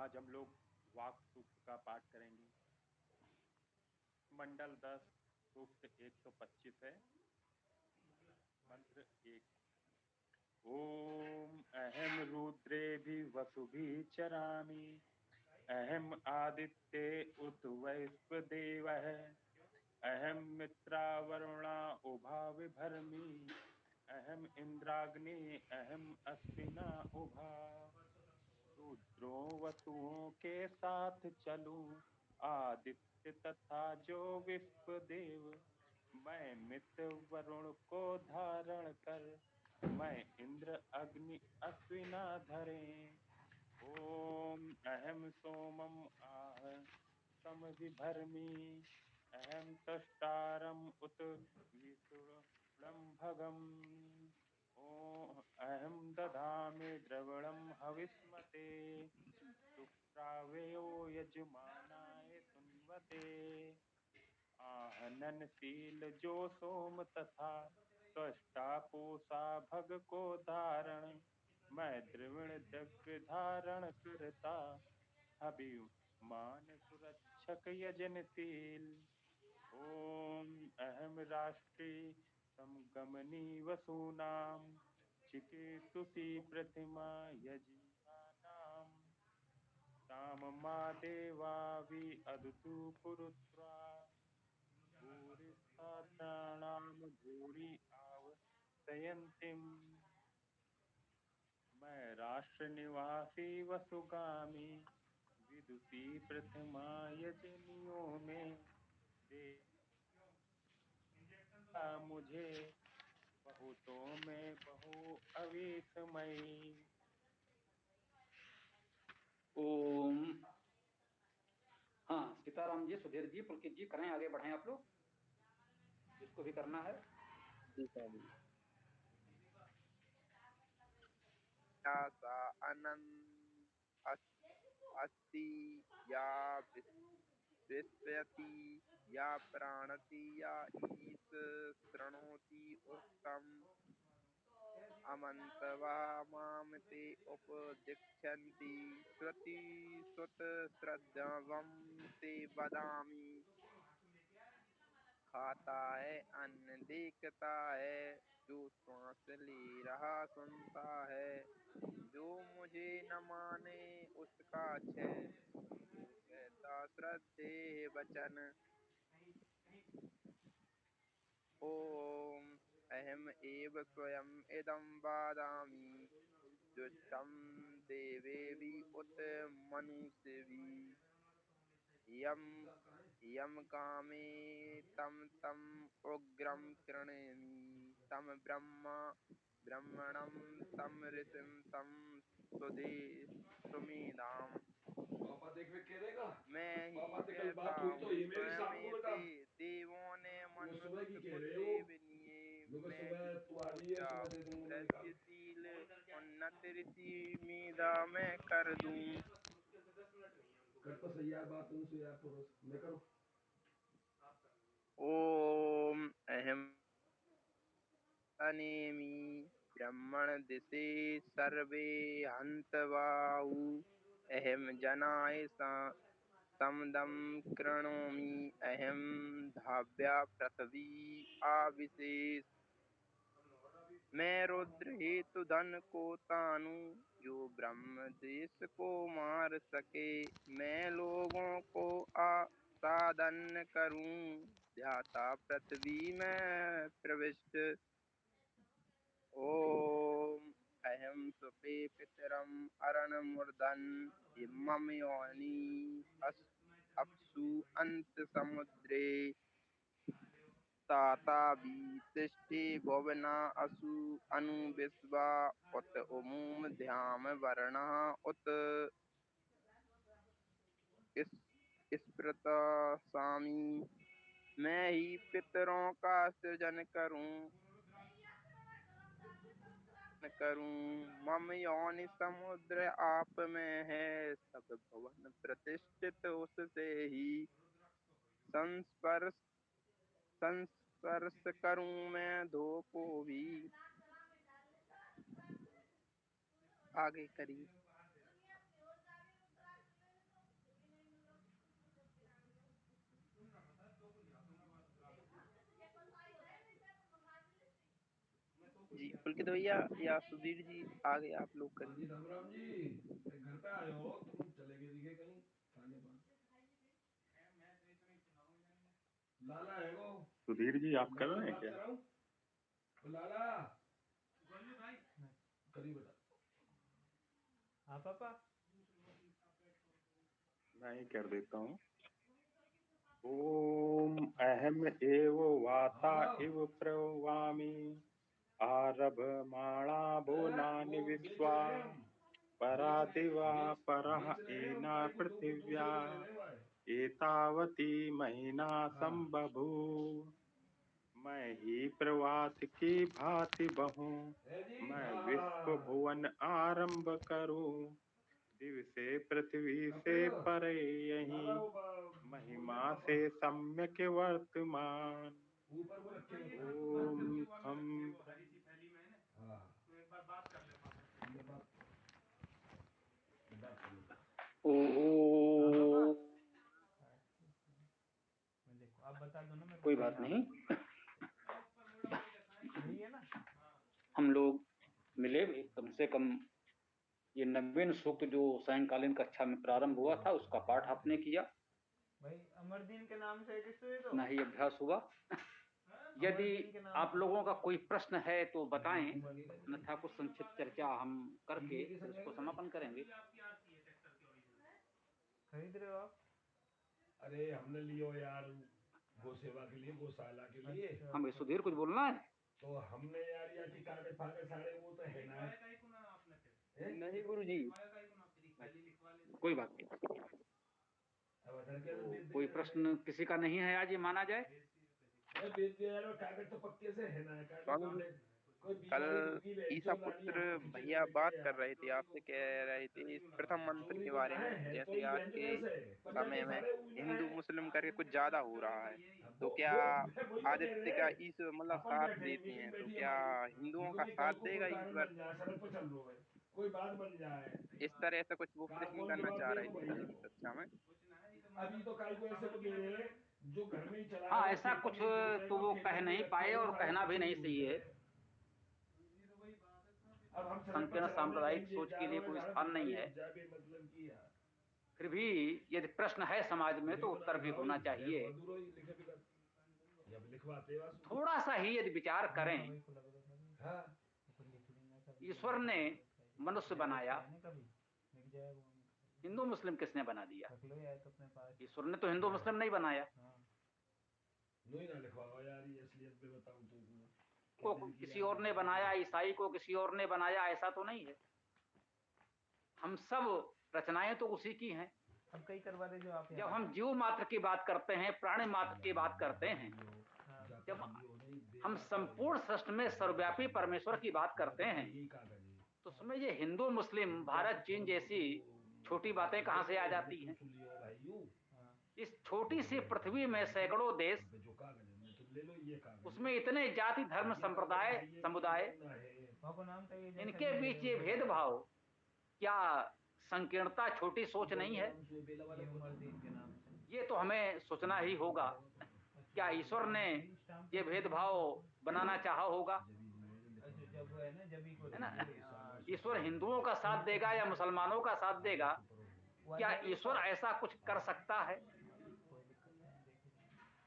आज हम लोग वाक सूक्त का पाठ करेंगे। मंडल 10 सूक्त 125 है। मंत्र 1। ओम अहम रुद्रेभि वसुभि चरामि। अहम आदित्ये उत वैश्वदेवः। अहम मित्रा वरुणा उभा विभर्मि। अहम इंद्राग्नि अहम अश्विना उभा। रुद्रों वसुओं के साथ चलूं, आदित्य तथा जो विश्वदेव। मैं मित्र वरुण को धारण कर, मैं इंद्र अग्नि अश्विना धरे। ओम अहम सोमम आह समभिभर्मि। अहम तष्टारम उत विसुरम्भगम। ओम अहम दधामि द्रविणं हविष्मते। सुप्रावयो यजमानाय सुन्वते। आहननशील जो सोम तथा त्वष्टा पूषा भग को धारण। मैं द्रविण जग धारण करता, अभिमान सुरक्षक यजनशील। ओम अहम राष्ट्री समगमनी वसूनां। चिकीर्षुषि प्रतिमा यजीनानाम्। ताम मा देवा वि अदतु पुरुत्वा। भूरिस्थात्राणां भूरि आवसयन्तीम्। मैं राष्ट्र निवासी वसुगामी, विदुषी प्रथमा यजनियों में। देखा मुझे बहुतों में बहु अविस्मयी। ओम। हाँ, सीताराम जी, सुधीर जी, पुलकित जी, करें, आगे बढ़ें आप लोग, इसको भी करना है। अस्ति या विश्वति या प्राणति या ईश शृणोति उत्तम। अमन्तवा मां ते उपदिक्षन्ति। श्रुति सुत श्रद्धवं ते वदामि। खाता है अन्न देखता है, जो श्वास ले रहा सुनता है। जो मुझे न माने उसका क्षय, जो कहता श्रद्धे वचन। ओम अहम एव स्वयं इदं वदामि। जुष्टं देवेभि उत मनुष्यभि। यम कामे तम उग्रं कृणेमि। तम ब्रह्मणं तम ऋषिं तम सुमेधाम्। मैं ही कहता हूँ स्वयं ते देवों ने मनुष्य को देव लिए। मैं ही ऊंचा प्रगतिशील उन्नत ऋषि मेधा मैं कर दूं। ओम अहम अनेमि ब्रह्मण दिशे सर्वे हन्तवाहु। अहम जनाय समदं कृणोमि। अहम धाव्या पृथ्वी आविशेष। मैं रुद्र हेतु धन को तानू, जो ब्रह्म देश को मार सके। मैं लोगों को आसादन करूं, ध्याता पृथ्वी में प्रविष्ट। ओम अहम सुपे पितरम अरणमुर्धन। इमं योनि अपसु अंत समुद्रे। ताता तिष्ठे भुवना असु अनु विश्वा। उत उमूम ध्याम वर्णा उत स्पृतसामि। मैं ही पितरों का सृजन करूं। मम योनि समुद्र आप में है, सब भवन प्रतिष्ठित उससे ही। संस्पर्श करूं मैं धो को भी। आगे करिए। पुलकित भैया या सुधीर जी आगे आप लोग करिए। राम जी घर पे आए हो तुम, चले गए दिखे कहीं खाने पर। लाला है वो। सुधीर जी आप कर रहे हैं क्या? लाला करी बेटा। हाँ पापा। मैं ही कर देता हूँ। ओम अहम एव वाता इव प्रवामी आरभमाणा भुवनानि विश्वा परादिवा परः एना पृथिव्या एतावती महीना संबभू। मैं ही प्रवात की भांति बहूं, मैं विश्व भुवन आरंभ करूं। दिव से पृथ्वी से परे यहीं महिमा से सम्यक वर्तमान। ओम खम। ओहो, देखो आप बता दो ना मेरे को। कोई बात नहीं। यही है ना। हम लोग मिले भी, कम से कम ये नवीन सूक्त जो सायंकालीन कक्षा में प्रारंभ हुआ था उसका पाठ आपने किया। भाई अमरदीन के नाम से एक स्टोरी तो ना ही अभ्यास हुआ। यदि आप लोगों का कोई प्रश्न है तो बताएं, अन्यथा कुछ संक्षिप्त चर्चा हम करके फिर उसको समापन करेंगे। खरीद रहे हो आप? अरे हमने लियो यार गो सेवा के लिए, गौशाला के लिए। हाँ भाई सुधीर, कुछ बोलना है? तो हमने यार या कि कागज फागज सारे वो तो है ना। नहीं गुरुजी। कोई बात नहीं। तो कोई प्रश्न किसी का नहीं है आज, ये माना जाए। कागज तो पक्के से है ना। स्वामी जी, कल ईसा पुत्र भैया बात कर रहे थे आपसे, कह रहे थे इस प्रथम मंत्र के बारे में, जैसे आज के समय में हिंदू मुस्लिम करके कुछ ज्यादा हो रहा है, तो क्या आदित्य का ईश्वर मतलब साथ देते हैं, तो क्या हिंदुओं का साथ देगा ईश्वर? कोई बात बन जाए। इस तरह से कुछ वो प्रश्न करना चाह रहे थे कल की कक्षा में। अभी तो कल को ऐसे बोले जो घर में ही चला हाँ, ऐसा कुछ तो वो कह नहीं पाए और कहना भी नहीं सही है। संकीर्ण सांप्रदायिक सोच के लिए कोई स्थान नहीं है। फिर भी यदि प्रश्न है समाज में तो उत्तर भी होना चाहिए। थोड़ा सा ही यदि विचार करें, ईश्वर ने मनुष्य बनाया, हिंदू मुस्लिम किसने बना दिया? ईश्वर ने तो हिंदू मुस्लिम नहीं बनाया। को किसी और ने बनाया, ईसाई को किसी और ने बनाया, ऐसा तो नहीं है। हम सब रचनाएं तो उसी की हैं। अब कई करवा दे जो आप। जब हम जीव मात्र की बात करते हैं, प्राणी मात्र की बात करते हैं, जब हम संपूर्ण सृष्टि में सर्वव्यापी परमेश्वर की बात करते हैं, तो उसमें ये हिंदू मुस्लिम भारत चीन जैसी छोटी बातें कहां से आ जाती हैं? इस छोटी सी पृथ्वी में सैकड़ों देश, उसमें इतने जाति धर्म संप्रदाय समुदाय, इनके बीच ये भेदभाव, क्या संकीर्णता छोटी सोच नहीं है? ये तो हमें सोचना ही होगा। क्या ईश्वर ने ये भेदभाव बनाना चाहा होगा? है ना? ईश्वर हिंदुओं का साथ देगा या मुसलमानों का साथ देगा? क्या ईश्वर ऐसा कुछ कर सकता है?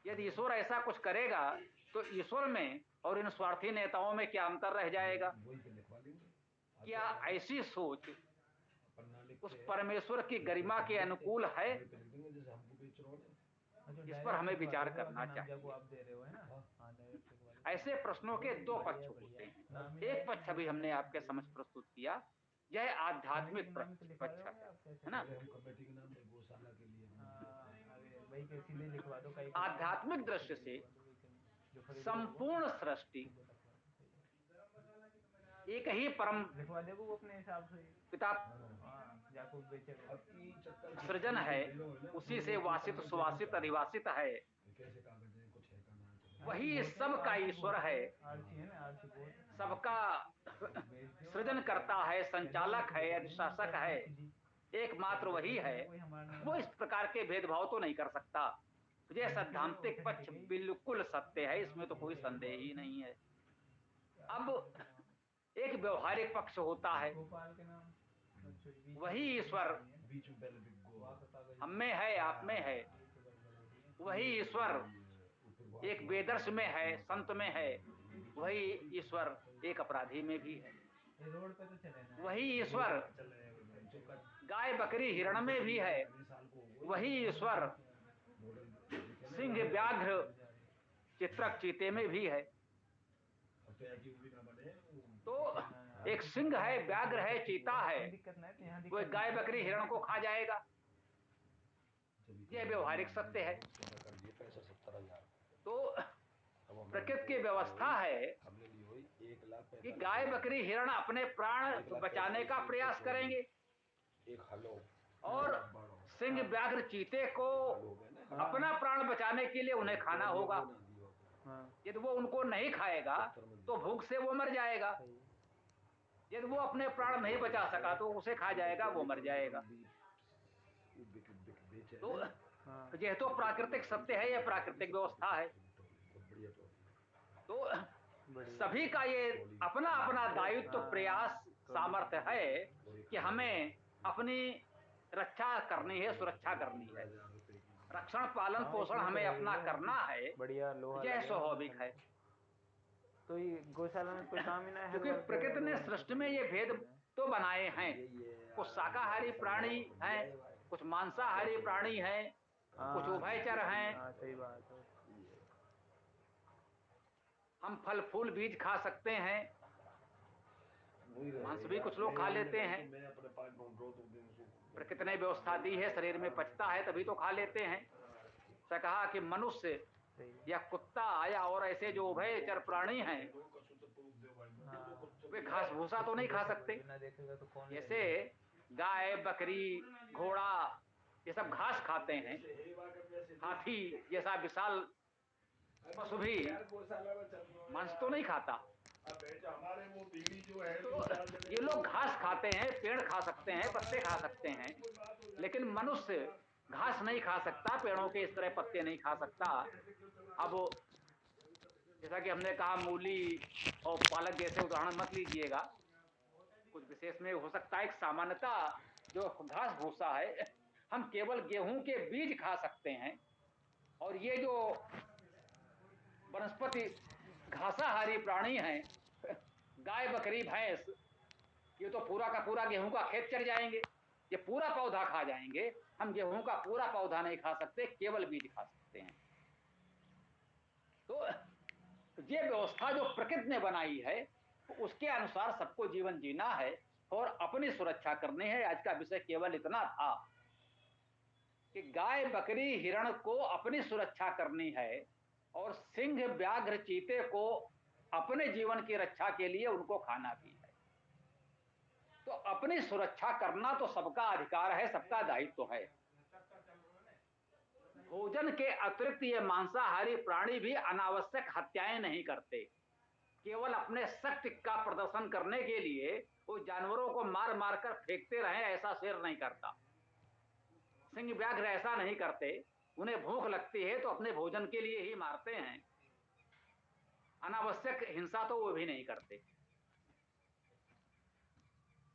यदि ईश्वर ऐसा कुछ करेगा तो ईश्वर में और इन स्वार्थी नेताओं में क्या अंतर रह जाएगा? क्या ऐसी सोच उस परमेश्वर की गरिमा के अनुकूल है? इस पर हमें विचार करना चाहिए। ऐसे प्रश्नों के दो पक्ष होते हैं। एक पक्ष अभी हमने आपके समक्ष प्रस्तुत किया, यह आध्यात्मिक पक्ष है ना। आध्यात्मिक दृश्य से संपूर्ण सृष्टि एक ही परम पिता सृजन है, उसी से वासित सुवासित अधिवासित है, वही सबका ईश्वर है, सबका सृजन करता है, संचालक है, अधिशासक है, एकमात्र वही है। वो इस प्रकार के भेदभाव तो नहीं कर सकता। तो यह सैद्धांतिक पक्ष बिल्कुल सत्य है, इसमें तो कोई संदेह ही नहीं है। अब एक व्यवहारिक पक्ष होता है, गोपाल के नाम अच्छा, बीच में वही ईश्वर बीच में पहले बिग गो हम में है, आप में है। वही ईश्वर एक वेदर्श में है, संत में है, वही ईश्वर एक अपराधी में भी है। ये रोड पे तो चले ना। वही ईश्वर गाय बकरी हिरण में भी है, वही ईश्वर सिंह व्याघ्र चित्रक चीते में भी है। तो एक सिंह है, व्याघ्र है, चीता है, दिक्कत नहीं है, यहाँ वो दिक्कत गाय नहीं है। बकरी हिरण को खा जाएगा। यह व्यवहारिक सत्य है। तो प्रकृति की व्यवस्था है कि गाय बकरी हिरण अपने प्राण बचाने का प्रयास करेंगे और सिंह व्याघ्र चीते को अपना प्राण बचाने के लिए उन्हें खाना होगा। हाँ यदि वो उनको नहीं खाएगा तो भूख से वो मर जाएगा। यदि वो अपने प्राण नहीं बचा सका तो उसे खा जाएगा, वो मर जाएगा। तो हाँ यह तो प्राकृतिक सत्य है, यह प्राकृतिक व्यवस्था है। तो सभी का ये अपना अपना दायित्व प्रयास सामर्थ्य है कि हमें अपनी रक्षा करनी है, सुरक्षा करनी है, रक्षण पालन हाँ, पोषण इसमें तो हमें है अपना ही है। करना है। बढ़िया लोहा यह लगेगा स्वाभाविक मक्खन है। में। तो ये गौशाला में कोई काम ही ना है, क्योंकि प्रकृति ने सृष्टि में ये भेद तो बनाए हैं। कुछ शाकाहारी प्राणी हैं, कुछ मांसाहारी प्राणी हैं, कुछ उभयचर हैं। हाँ सही बात है। हम फल फूल बीज खा सकते हैं, मांस भी कुछ लोग खा लेते हैं। प्रकृति ने व्यवस्था दी है, शरीर में पचता है तभी तो खा लेते हैं। से कहा कि मनुष्य सही या कुत्ता या और ऐसे जो उभयचर प्राणी हैं हाँ। वे घास भूसा तो नहीं खा सकते। बिना देखेगा तो कौन जैसे गाय बकरी घोड़ा ये सब घास खाते हैं, हाथी जैसा विशाल पशु भी मांस तो नहीं खाता। तो ये लोग घास खाते हैं, पेड़ खा सकते हैं, पत्ते खा सकते हैं, लेकिन मनुष्य घास नहीं खा सकता, पेड़ों के इस तरह पत्ते नहीं खा सकता। अब जैसा कि हमने कहा मूली और पालक जैसे उदाहरण मत लीजिएगा, कुछ विशेष में हो सकता है। एक सामान्यता जो घास भूसा है, हम केवल गेहूं के बीज खा सकते हैं। और ये जो वनस्पति घासाहारी प्राणी हैं, गाय बकरी भैंस, ये तो पूरा का पूरा गेहूं का खेत चर जाएंगे, ये पूरा पौधा खा जाएंगे। हम गेहूं का पूरा पौधा नहीं खा सकते, केवल बीज खा सकते हैं। तो ये व्यवस्था जो प्रकृति ने बनाई है उसके अनुसार सबको जीवन जीना है और अपनी सुरक्षा करनी है। आज का विषय केवल इतना था कि गाय बकरी हिरण को अपनी सुरक्षा करनी है और सिंह व्याघ्र चीते को अपने जीवन की रक्षा के लिए उनको खाना भी है। तो अपनी सुरक्षा करना तो सबका अधिकार है, सबका दायित्व है। भोजन के अतिरिक्त ये मांसाहारी प्राणी भी अनावश्यक हत्याएं नहीं करते। केवल अपने शक्ति का प्रदर्शन करने के लिए वो जानवरों को मार मार कर फेंकते रहे, ऐसा शेर नहीं करता। सिंह व्याघ्र ऐसा नहीं करते। उन्हें भूख लगती है तो अपने भोजन के लिए ही मारते हैं, अनावश्यक हिंसा तो वो भी नहीं करते।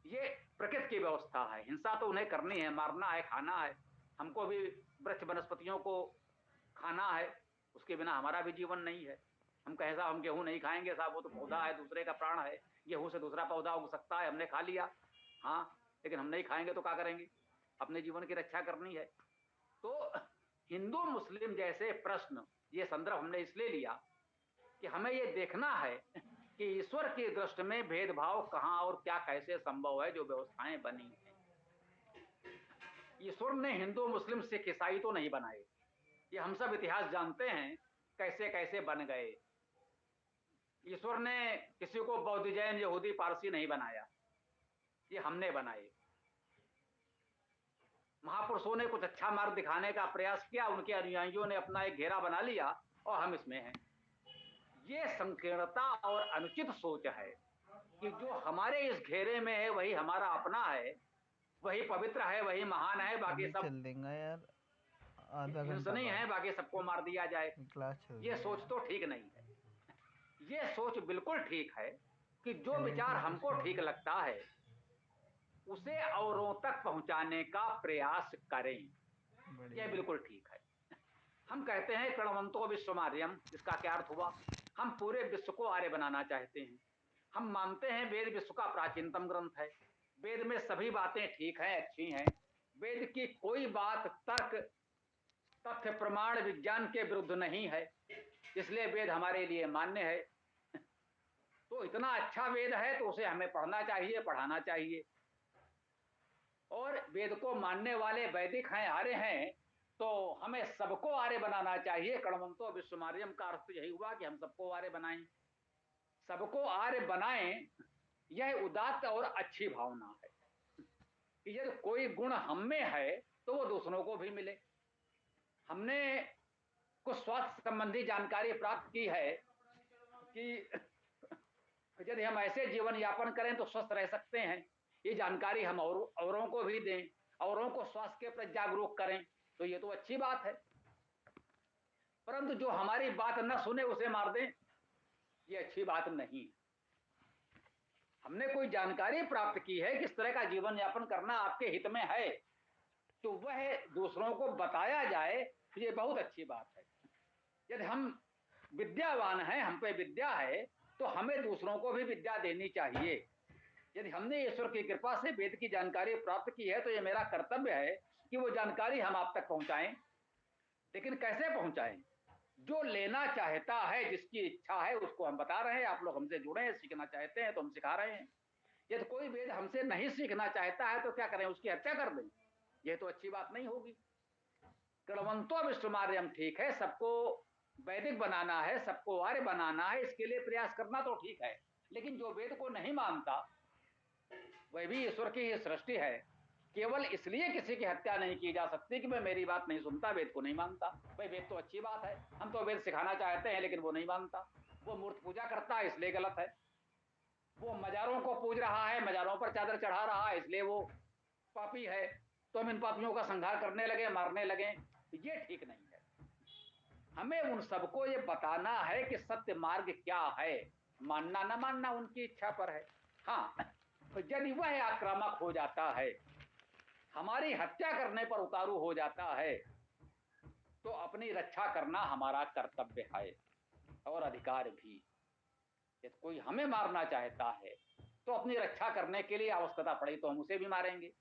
ये प्रकृति की व्यवस्था है। हिंसा तो उन्हें करनी है, मारना है, खाना है। हमको भी वृक्ष वनस्पतियों को खाना है, उसके बिना हमारा भी जीवन नहीं है। हम कहे साहब हम गेहूं नहीं खाएंगे, साहब वो तो पौधा है, दूसरे का प्राण है, गेहूं से दूसरा पौधा उग सकता है, हमने खा लिया। हाँ, लेकिन हम नहीं खाएंगे तो क्या करेंगे? अपने जीवन की रक्षा करनी है। तो हिंदू मुस्लिम जैसे प्रश्न, ये संदर्भ हमने इसलिए लिया कि हमें ये देखना है कि ईश्वर की दृष्टि में भेदभाव कहां और क्या कैसे संभव है। जो व्यवस्थाएं बनी हैं, ईश्वर ने हिंदू मुस्लिम सिख ईसाई तो नहीं बनाए। ये हम सब इतिहास जानते हैं कैसे कैसे बन गए। ईश्वर ने किसी को बौद्ध जैन यहूदी पारसी नहीं बनाया, ये हमने बनाए। महापुरुषों ने कुछ अच्छा मार्ग दिखाने का प्रयास किया, उनके अनुयायियों ने अपना एक घेरा बना लिया और हम इसमें हैं। ये संकीर्णता और अनुचित सोच है कि जो हमारे इस घेरे में है वही हमारा अपना है, वही पवित्र है, वही महान है, बाकी सब चल देंगे यार, आधा घंटा नहीं है, बाकी सबको मार दिया जाए। क्लास चल ये सोच तो ठीक नहीं है। ये सोच बिल्कुल ठीक है कि जो विचार हमको ठीक लगता है उसे औरों तक पहुंचाने का प्रयास करें। यह बिल्कुल ठीक है। हम कहते हैं प्रणवंतो विश्वमार्यम, इसका क्या अर्थ हुआ? हम पूरे विश्व को आर्य बनाना चाहते हैं। हम मानते हैं वेद विश्व का प्राचीनतम ग्रंथ है, वेद में सभी बातें ठीक हैं, अच्छी हैं, वेद की कोई बात तर्क तथ्य प्रमाण विज्ञान के विरुद्ध नहीं है, इसलिए वेद हमारे लिए मान्य है। तो इतना अच्छा वेद है तो उसे हमें पढ़ना चाहिए, पढ़ाना चाहिए। और वेद को मानने वाले वैदिक हैं, आर्य हैं, तो हमें सबको आर्य बनाना चाहिए। कणवंतो विश्वमार्यम का अर्थ यही हुआ कि हम सबको आर्य बनाएं, सबको आर्य बनाएं। यह उदात्त और अच्छी भावना है कि यदि कोई गुण हम में है तो वो दूसरों को भी मिले। हमने कुछ स्वास्थ्य संबंधी जानकारी प्राप्त की है कि यदि हम ऐसे जीवन यापन करें तो स्वस्थ रह सकते हैं, ये जानकारी हम औरों को भी दें, औरों को स्वास्थ्य के प्रति जागरूक करें, तो ये तो अच्छी बात है। परंतु जो हमारी बात न सुने उसे मार दें, ये अच्छी बात नहीं। हमने कोई जानकारी प्राप्त की है कि इस तरह का जीवन यापन करना आपके हित में है, तो वह दूसरों को बताया जाए, तो ये बहुत अच्छी बात है। यदि हम विद्यावान हैं, हम पे विद्या है, तो हमें दूसरों को भी विद्या देनी चाहिए। यदि हमने ईश्वर की कृपा से वेद की जानकारी प्राप्त की है तो ये मेरा कर्तव्य है कि वो जानकारी हम आप तक पहुंचाएं। लेकिन कैसे पहुंचाएं? जो लेना चाहता है, जिसकी इच्छा है, उसको हम बता रहे हैं। आप लोग हमसे जुड़े हैं, सीखना चाहते हैं तो हम सिखा रहे हैं। यदि कोई वेद हमसे नहीं सीखना चाहता है तो क्या करें? उसकी हत्या कर दें? यह तो अच्छी बात नहीं होगी। कणवंतो विश्वमार्यम ठीक है, सबको वैदिक बनाना है, सबको आर्य बनाना है, इसके लिए प्रयास करना तो ठीक है। लेकिन जो वेद को नहीं मानता, वह भी ईश्वर की ही सृष्टि है, केवल इसलिए किसी की हत्या नहीं की जा सकती कि मैं मेरी बात नहीं सुनता, वेद को नहीं मानता। भाई वेद तो अच्छी बात है, हम तो वेद सिखाना चाहते हैं, लेकिन वो नहीं मानता। वो मूर्ति पूजा करता है, इसलिए गलत है। वो मजारों को पूज रहा है, मजारों पर चादर चढ़ा रहा है, इसलिए वो पापी है। तो हम इन पापियों का संहार करने लगे, मारने लगे, ये ठीक नहीं है। हमें उन सबको ये बताना है कि सत्य मार्ग क्या है। मानना न मानना उनकी इच्छा पर है। हाँ, यदि वह आक्रामक हो जाता है, हमारी हत्या करने पर उतारू हो जाता है, तो अपनी रक्षा करना हमारा कर्तव्य है और अधिकार भी। यदि कोई हमें मारना चाहता है तो अपनी रक्षा करने के लिए आवश्यकता पड़ी तो हम उसे भी मारेंगे।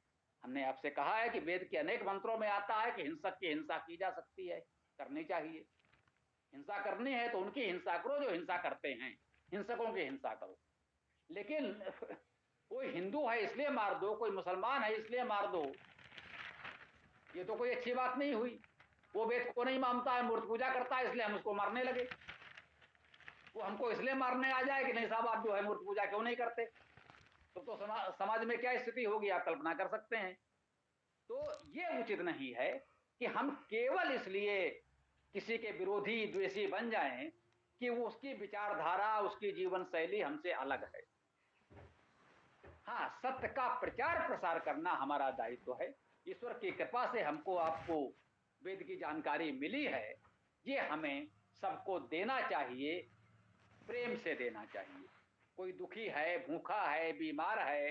हमने आपसे कहा है कि वेद के अनेक मंत्रों में आता है कि हिंसक की हिंसा की जा सकती है, करनी चाहिए। हिंसा करनी है तो उनकी हिंसा करो जो हिंसा करते हैं, हिंसकों की हिंसा करो। लेकिन कोई हिंदू है इसलिए मार दो, कोई मुसलमान है इसलिए मार दो, ये तो कोई अच्छी बात नहीं हुई। वो वेद को नहीं मानता है, मूर्ति पूजा करता है, इसलिए हम उसको मारने लगे। वो हमको इसलिए मारने आ जाए कि नहीं साहब आप जो है मूर्ति पूजा क्यों नहीं करते, तो समाज में क्या स्थिति होगी आप कल्पना कर सकते हैं। तो ये उचित नहीं है कि हम केवल इसलिए किसी के विरोधी द्वेषी बन जाएं कि वो उसकी विचारधारा, उसकी जीवन शैली हमसे अलग है। हाँ, सत्य का प्रचार प्रसार करना हमारा दायित्व है। ईश्वर की कृपा से हमको आपको वेद की जानकारी मिली है, ये हमें सबको देना चाहिए, प्रेम से देना चाहिए। कोई दुखी है, भूखा है, बीमार है,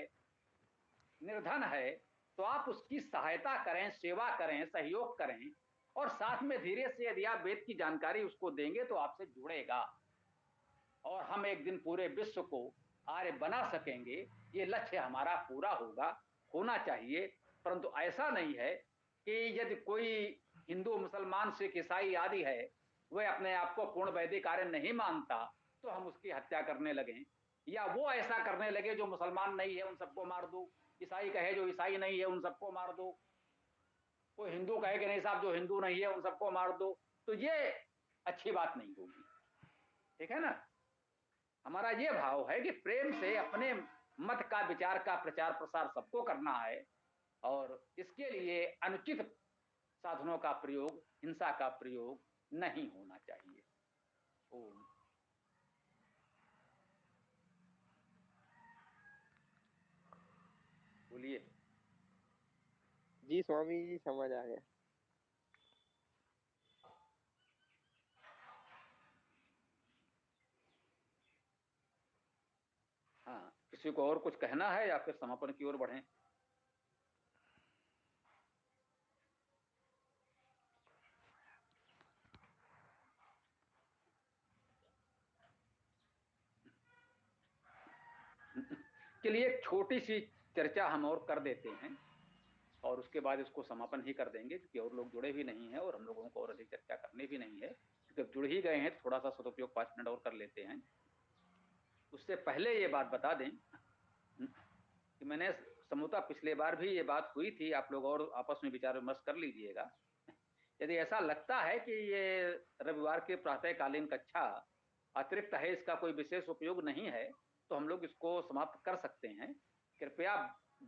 निर्धन है, तो आप उसकी सहायता करें, सेवा करें, सहयोग करें। और साथ में धीरे से यदि आप वेद की जानकारी उसको देंगे तो आपसे जुड़ेगा और हम एक दिन पूरे विश्व को आर्य बना सकेंगे। ये लक्ष्य हमारा पूरा होगा, होना चाहिए। परंतु ऐसा नहीं है कि यदि कोई हिंदू, मुसलमान, सिख, ईसाई आदि है, वह अपने आप को पूर्ण वैदिक आर्य नहीं मानता तो हम उसकी हत्या करने लगें, या वो ऐसा करने लगे जो मुसलमान नहीं है उन सबको मार दो, ईसाई कहे जो ईसाई नहीं है उन सबको मार दो, कोई हिंदू कहे कि नहीं साहब जो हिंदू नहीं है उन सबको मार दो, तो ये अच्छी बात नहीं होगी। ठीक है ना? हमारा ये भाव है कि प्रेम से अपने मत का, विचार का प्रचार प्रसार सबको करना है और इसके लिए अनुचित साधनों का प्रयोग, हिंसा का प्रयोग नहीं होना चाहिए। ओम। बोलिए। जी स्वामी जी, समझ आ गया। हाँ। किसी को और कुछ कहना है या फिर समापन की ओर बढ़ें? के लिए एक छोटी सी चर्चा हम और कर देते हैं और उसके बाद इसको समापन ही कर देंगे, क्योंकि और लोग जुड़े भी नहीं हैं और हम लोगों को और अधिक चर्चा करनी भी नहीं है, क्योंकि जुड़ ही गए हैं तो थोड़ा सा सदुपयोग 5 मिनट और कर लेते हैं। उससे पहले ये बात बता दें कि मैंने समूता पिछले बार भी ये बात हुई थी, आप लोग और आपस में विचार विमर्श कर लीजिएगा। यदि ऐसा लगता है कि ये रविवार के प्रातःकालीन कक्षा अतिरिक्त है, इसका कोई विशेष उपयोग नहीं है, तो हम लोग इसको समाप्त कर सकते हैं। कृपया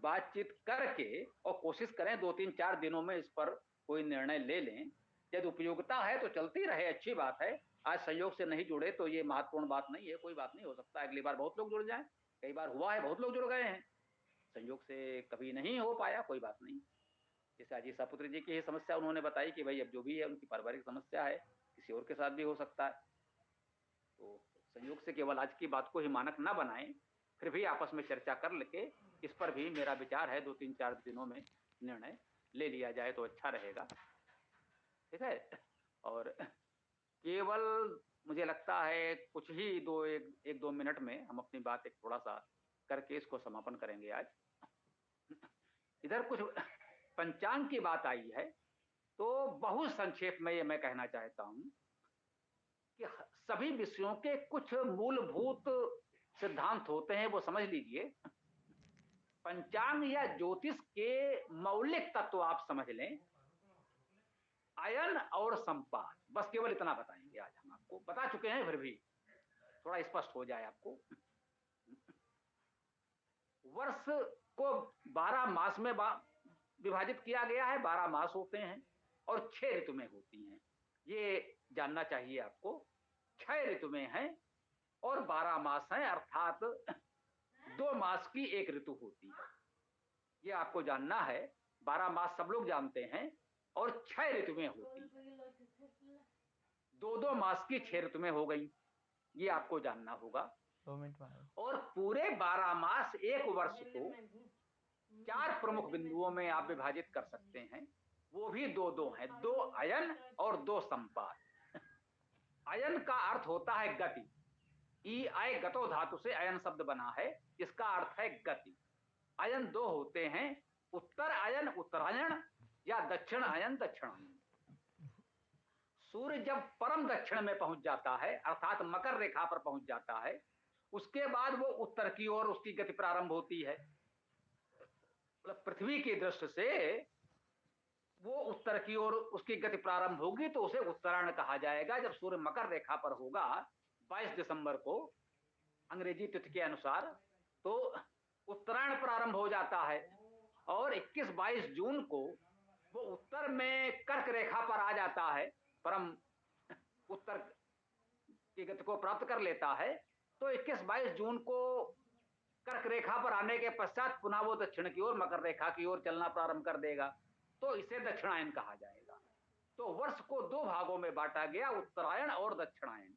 बातचीत करके और कोशिश करें 2-3-4 दिनों में इस पर कोई निर्णय ले लें। यदि उपयोगिता है तो चलती रहे, अच्छी बात है। आज संयोग से नहीं जुड़े तो ये महत्वपूर्ण बात नहीं है, कोई बात नहीं, हो सकता है अगली बार बहुत लोग जुड़ जाएं। कई बार हुआ है, बहुत लोग जुड़ गए हैं, संयोग से कभी नहीं हो पाया, कोई बात नहीं। जैसे अजी सापुत्र जी की ही समस्या उन्होंने बताई कि भाई अब जो भी है उनकी पारिवारिक समस्या है, किसी और के साथ भी हो सकता है, तो संयोग से केवल आज की बात को ही मानक ना बनाएं, फिर भी आपस में चर्चा कर लेके इस पर भी मेरा विचार है 2-3-4 दिनों में निर्णय ले लिया जाए तो अच्छा रहेगा, ठीक है। और केवल मुझे लगता है कुछ ही 1-2 मिनट में हम अपनी बात एक थोड़ा सा करके इसको समापन करेंगे आज। इधर कुछ पंचांग की बात आई है, तो बहुत संक्षेप में ये मैं कहना चाहता हूं कि सभी विषयों के कुछ मूलभूत सिद्धांत होते हैं, वो समझ लीजिए। पंचांग या ज्योतिष के मौलिक तत्व आप समझ लें, अयन और संपात, बस केवल इतना बताएंगे आज। हम आपको बता चुके हैं, फिर भी थोड़ा स्पष्ट हो जाए आपको। वर्ष को 12 मास में विभाजित किया गया है, 12 मास होते हैं और 6 ऋतुएं होती हैं, ये जानना चाहिए आपको। 6 ऋतुएं हैं और 12 मास हैं, अर्थात 2 मास की एक ऋतु होती है, ये आपको जानना है। 12 मास सब लोग जानते हैं और 6 ऋतुएं होती हैं, 2-2 मास की 6 ऋतुएं हो गई, ये आपको जानना होगा। 2 मिनट में। और पूरे 12 मास एक वर्ष को 4 प्रमुख बिंदुओं में आप विभाजित कर सकते हैं, वो भी 2-2 हैं, 2 अयन और 2 संपात। अयन का अर्थ होता है गति, ई आय गतो धातु से अयन शब्द बना है, इसका अर्थ है गति। अयन 2 होते हैं, उत्तर अयन उत्तरायण या दक्षिण अयन दक्षिणायन। सूर्य जब परम दक्षिण में पहुंच जाता है, अर्थात मकर रेखा पर पहुंच जाता है, उसके बाद वो उत्तर की ओर उसकी गति प्रारंभ होती है। मतलब पृथ्वी की दृष्टि से वो उत्तर की ओर उसकी गति प्रारंभ होगी तो उसे उत्तरायण कहा जाएगा। जब सूर्य मकर रेखा पर होगा 22 दिसंबर को अंग्रेजी तिथि के अनुसार, तो उत्तरायण प्रारंभ हो जाता है और 21-22 जून को वो उत्तर में कर्क रेखा पर आ जाता है, परम उत्तर की गति को प्राप्त कर लेता है। तो 21-22 जून को कर्क रेखा पर आने के पश्चात पुनः वो दक्षिण की ओर मकर रेखा की ओर चलना प्रारंभ कर देगा, तो इसे दक्षिणायन कहा जाएगा। तो वर्ष को 2 भागों में बांटा गया, उत्तरायण और दक्षिणायन।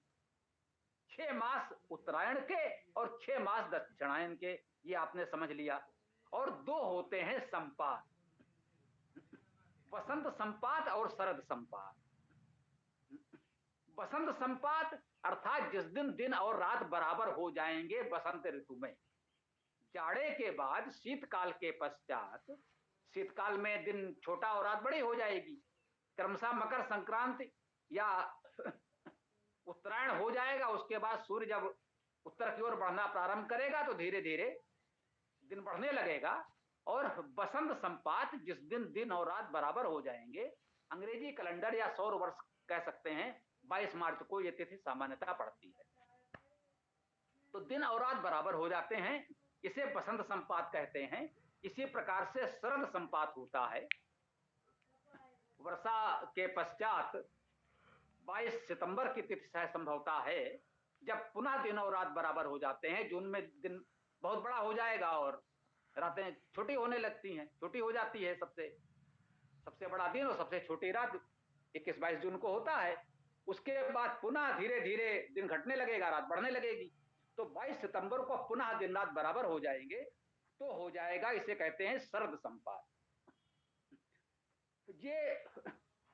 6 मास उत्तरायण के और 6 मास दक्षिणायन के, ये आपने समझ लिया। और 2 होते हैं संपात, वसंत संपात और शरद संपात। वसंत संपात अर्थात जिस दिन दिन और रात बराबर हो जाएंगे बसंत ऋतु में, जाड़े के बाद शीतकाल के पश्चात, शीतकाल में दिन छोटा और रात बड़ी हो जाएगी, क्रमशः मकर संक्रांति या उत्तरायण हो जाएगा। उसके बाद सूर्य जब उत्तर की ओर बढ़ना प्रारंभ करेगा तो धीरे धीरे दिन बढ़ने लगेगा। और बसंत संपात जिस दिन दिन और रात बराबर हो जाएंगे, अंग्रेजी कैलेंडर या सौर वर्ष कह सकते हैं, 22 मार्च को यह तिथि सामान्यतः पड़ती है। तो दिन और रात बराबर हो जाते हैं, इसे बसंत संपात कहते हैं। इसी प्रकार से शरद संपात होता है, वर्षा के पश्चात 22 सितंबर की तिथि से संभवता है, जब पुनः दिन और रात बराबर हो जाते हैं। जून में दिन बहुत बड़ा हो जाएगा और रातें छोटी होने लगती हैं, छोटी हो जाती है। सबसे बड़ा दिन और सबसे छोटी रात 21-22 जून को होता है। उसके बाद पुनः धीरे धीरे दिन घटने लगेगा, रात बढ़ने लगेगी। तो 22 सितंबर को पुनः दिन रात बराबर हो जाएंगे तो हो जाएगा, इसे कहते हैं शरद संपात। ये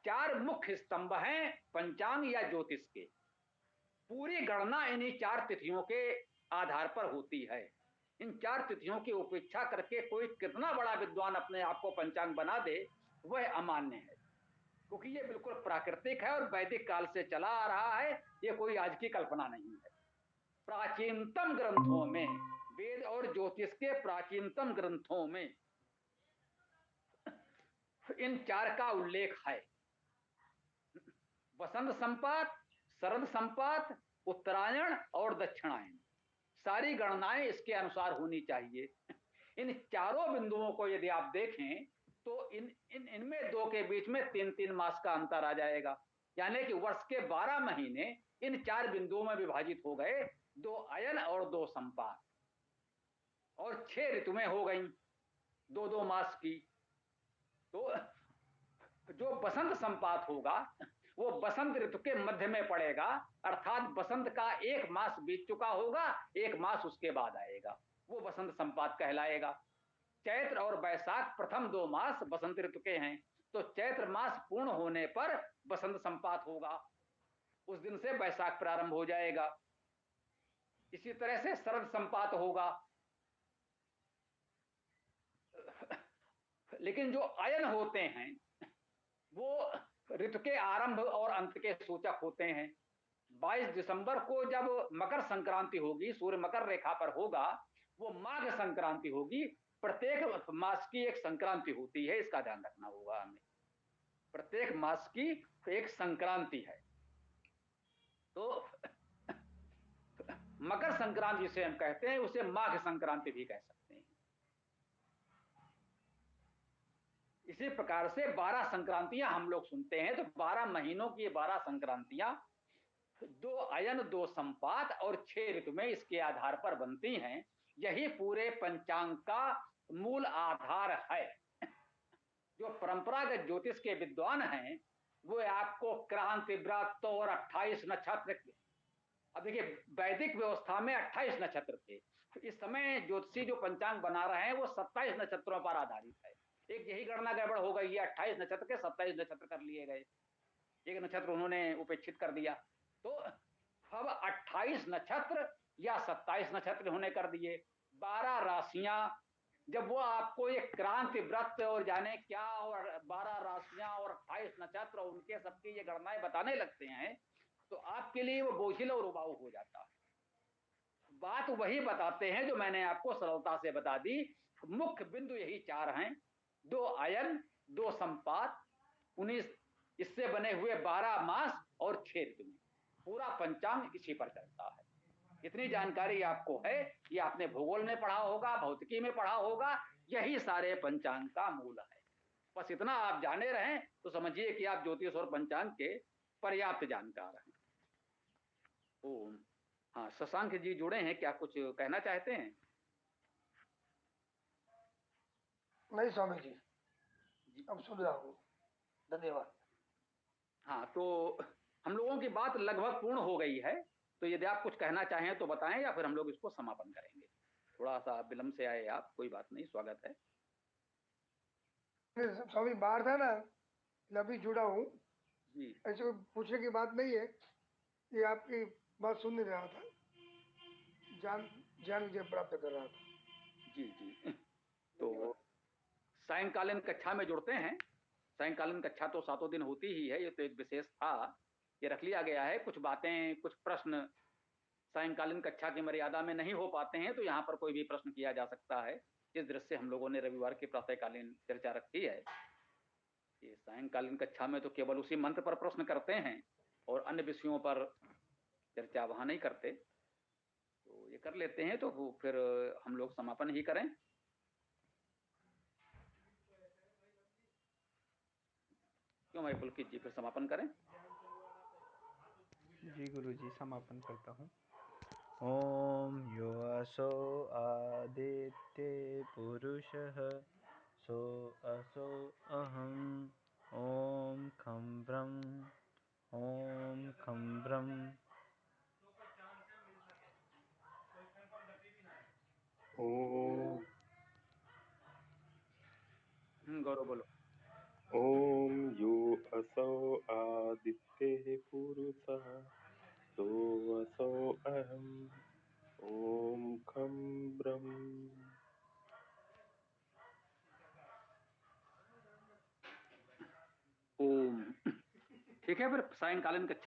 4 मुख्य स्तंभ हैं पंचांग या ज्योतिष के। पूरी गणना इन्हीं 4 तिथियों के आधार पर होती है। इन 4 तिथियों की उपेक्षा करके कोई कितना बड़ा विद्वान अपने आप को पंचांग बना दे, वह अमान्य है, क्योंकि ये बिल्कुल प्राकृतिक है और वैदिक काल से चला आ रहा है। ये कोई आज की कल्पना नहीं है। प्राचीनतम ग्रंथों में, वेद और ज्योतिष के प्राचीनतम ग्रंथों में इन 4 का उल्लेख है। वसंत संपात, शरद संपात, उत्तरायण और दक्षिणायन, सारी गणनाएं इसके अनुसार होनी चाहिए। इन चारों बिंदुओं को यदि आप देखें तो इनमें 2 के बीच में 3-3 मास का अंतर आ जाएगा, यानी कि वर्ष के 12 महीने इन 4 बिंदुओं में विभाजित हो गए, 2 अयन और 2 संपात, और 6 ऋतुएं हो गई 2-2 मास की। तो जो बसंत संपात होगा वो बसंत ऋतु के मध्य में पड़ेगा, अर्थात बसंत का 1 मास बीत चुका होगा, 1 मास उसके बाद आएगा, वो बसंत संपात कहलाएगा। चैत्र और वैशाख प्रथम 2 मास बसंत ऋतु के हैं, तो चैत्र मास पूर्ण होने पर बसंत संपात होगा, उस दिन से वैशाख प्रारंभ हो जाएगा। इसी तरह से शरद संपात होगा। लेकिन जो अयन होते हैं वो ऋतु के आरंभ और अंत के सूचक होते हैं। 22 दिसंबर को जब मकर संक्रांति होगी, सूर्य मकर रेखा पर होगा, वो माघ संक्रांति होगी। प्रत्येक मास की एक संक्रांति होती है, इसका ध्यान रखना होगा हमें। प्रत्येक मास की एक संक्रांति है। तो मकर संक्रांति जिसे हम कहते हैं उसे माघ संक्रांति भी कह सकते हैं। इसी प्रकार से 12 संक्रांतियां हम लोग सुनते हैं, तो 12 महीनों की 12 संक्रांतियां 2 अयन 2 संपात और 6 ऋतु में इसके आधार पर बनती हैं। यही पूरे पंचांग का मूल आधार है। जो परंपरागत ज्योतिष के विद्वान हैं वो आपको क्रांति व्रत और 28 नक्षत्र, अब देखिए वैदिक व्यवस्था में 28 नक्षत्र थे, इस समय ज्योतिषी जो पंचांग बना रहे हैं वो 27 नक्षत्रों पर आधारित है। एक यही गणना गड़बड़ हो गई है, 28 नक्षत्र के 27 नक्षत्र कर लिए गए, एक नक्षत्र उन्होंने उपेक्षित कर दिया। तो अब 28 नक्षत्र या 27 नक्षत्र उन्होंने कर दिए। 12 राशियां, जब वो आपको ये क्रांति व्रत और जाने क्या और 12 राशियां और 28 नक्षत्र और उनके सबकी ये गणनाएं बताने लगते हैं तो आपके लिए वो बोझिल और उबाऊ हो जाता है। बात वही बताते हैं जो मैंने आपको सरलता से बता दी। मुख्य बिंदु यही 4 हैं, 2 अयन 2 संपात, 19 इससे बने हुए 12 मास और 6 ऋतु। पूरा पंचांग इसी पर चलता है। इतनी जानकारी आपको है, ये आपने भूगोल में पढ़ा होगा, भौतिकी में पढ़ा होगा, यही सारे पंचांग का मूल है। बस इतना आप जाने रहें तो समझिए कि आप ज्योतिष और पंचांग के पर्याप्त जानकार हैं। ओम। हाँ, शशांक जी जुड़े हैं, क्या कुछ कहना चाहते हैं? नहीं स्वामी जी, अब सुन रहा हूँ, धन्यवाद। हाँ, तो हम लोगों की बात लगभग पूर्ण हो गई है, तो यदि आप कुछ कहना चाहें तो बताएं या फिर हम लोग इसको समापन करेंगे। थोड़ा सा विलंब से आए आप, कोई बात नहीं, स्वागत है। स्वामी बाहर था ना, अभी जुड़ा हूँ जी। ऐसे पूछने की बात नहीं है, ये आपकी बात सुन नहीं रहा था, ज्ञान विजय प्राप्त कर रहा था। जी जी। तो सायंकालीन कक्षा में जुड़ते हैं। सायंकालीन कक्षा तो 7 दिन होती ही है, ये तो एक विशेष था, ये रख लिया गया है। कुछ बातें, कुछ प्रश्न सायंकालीन कक्षा की मर्यादा में नहीं हो पाते हैं, तो यहाँ पर कोई भी प्रश्न किया जा सकता है। इस दृष्टि से हम लोगों ने रविवार की प्रातःकालीन चर्चा रखी है। ये सायंकालीन कक्षा में तो केवल उसी मंत्र पर प्रश्न करते हैं और अन्य विषयों पर चर्चा वहां नहीं करते, तो ये कर लेते हैं। तो फिर हम लोग समापन ही करें। क्यों भाई पुलकित जी, फिर समापन करें? जी गुरु जी, समापन करता हूँ। ओम यो असो आदित्य पुरुषः सो असो अहम। ओम खं ब्रह्म, ओम खं ब्रह्म। ओम गौरव बोलो। ओम यो असौ आदित्य पुरुषः तो असौ अहम् ओम खम ब्रह्म। ओम। ठीक है, फिर सायंकालीन कक्षा